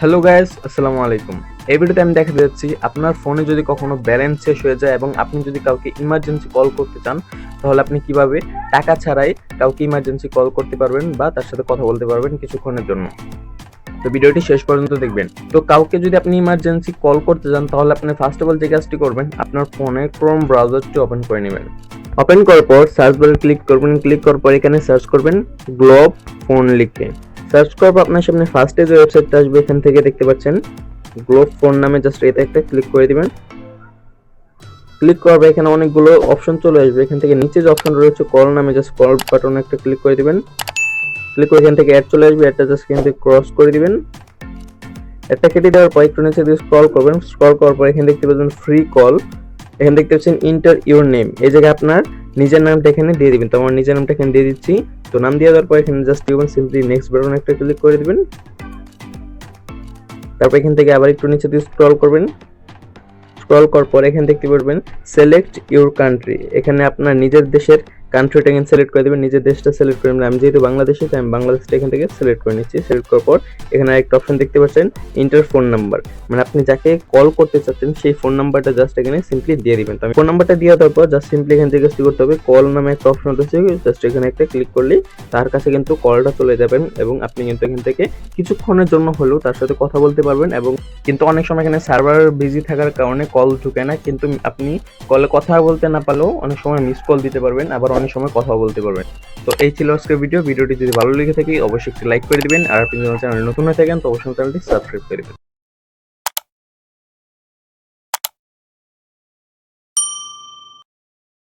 Hello guys, আসসালামু আলাইকুম। এই ভিডিওতে আমি দেখাতে যাচ্ছি আপনার ফোনে যদি কখনো ব্যালেন্স শেষ হয়ে যায় এবং আপনি যদি কাউকে ইমার্জেন্সি কল করতে চান, তাহলে আপনি কিভাবে টাকা ছাড়াই কাউকে ইমার্জেন্সি কল করতে পারবেন বা তার সাথে কথা বলতে পারবেন কিছুক্ষণের জন্য। তো ভিডিওটি শেষ পর্যন্ত দেখবেন। তো কাউকে যদি আপনি ইমার্জেন্সি কল করতে চান, তাহলে আপনি ফার্স্ট অফ অল যে কাজটি করবেন, আপনার ফোনে ক্রোম ব্রাউজারটি ওপেন করে নেবেন। ওপেন করার পর সার্চ বারে ক্লিক করবেন। ক্লিক করার পর এখানে সার্চ করবেন গ্লোব ফোন লিখে। সার্চ করার পর আপনার সামনে ফার্স্টে যে ওয়েবসাইটটা আসবে, এখান থেকে দেখতে পাচ্ছেন গ্লোব ফোন নামে, জাস্ট এতে একটা ক্লিক করে দিবেন। ক্লিক করার পর এখানে অনেকগুলো অপশন চলে আসবে। এখান থেকে নিচে যে অপশন রয়েছে কল নামে, জাস্ট কল বাটনে একটা ক্লিক করে দিবেন। ক্লিক করে এখান থেকে অ্যাড চলে আসবে, অ্যাডটা জাস্ট এখান থেকে ক্রস করে দিবেন। অ্যাডটা কেটে দেওয়ার পর একটু নিচে দিয়ে স্ক্রল করবেন। স্ক্রল করার পর এখানে দেখতে পাচ্ছেন ফ্রি কল। এখানে দেখতে পাচ্ছেন ইন্টার ইউর নেম, এই জায়গায় আপনার নিজের নামটা এখানে দিয়ে দিবেন। তো আমার নিজের নামটা এখানে দিয়ে দিচ্ছি। তো নাম দিয়ে দেওয়ার পর এখানে জাস্ট দিবেন সিম্পলি নেক্সট বাটন একটা ক্লিক করে দিবেন। তারপর এখান থেকে আবার একটু নিচে দিয়ে স্ক্রল করবেন। স্ক্রল করার পর এখানে দেখতে পারবেন সিলেক্ট ইউর কান্ট্রি, এখানে আপনার নিজের দেশের কান্ট্রিটা এখানে সিলেক্ট করে দেবেন। নিজের দেশটা সিলেক্ট করে নেবেন। আমি যেহেতু বাংলাদেশে, তাই আমি বাংলাদেশটা এখান থেকে সিলেক্ট করে নিচ্ছি। সিলেক্ট করার পর এখানে একটা অপশন দেখতে পাচ্ছেন ইন্টার ফোন নাম্বার, মানে আপনি যাকে কল করতে চাচ্ছেন সেই ফোন নাম্বারটা জাস্ট এখানে সিম্পলি দিয়ে দিবেন। তো আমি ফোন নাম্বারটা দিয়ে দেওয়ার পর জাস্ট সিম্পলি এখান থেকে কি করতে হবে, কল নামে একটা অপশন রয়েছে, জাস্ট এখানে একটা ক্লিক করলেই তার কাছে কিন্তু কলটা চলে যাবেন এবং আপনি কিন্তু এখান থেকে কিছুক্ষণের জন্য হলেও তার সাথে কথা বলতে পারবেন। এবং কিন্তু অনেক সময় এখানে সার্ভার বিজি থাকার কারণে কল ঢুকে না, কিন্তু আপনি কলে কথা বলতে না পারলেও অনেক সময় মিস কল দিতে পারবেন, আবার অনেক সময় কথা বলতে পারবেন। তো এই ছিল আজকের ভিডিওটি যদি ভালো লেগে থাকে অবশ্যই একটি লাইক করে দিবেন, আর আপনি যদি চ্যানেলে নতুন হয়ে থাকেন তো অবশ্যই চ্যানেলটি সাবস্ক্রাইব করে দিবেন।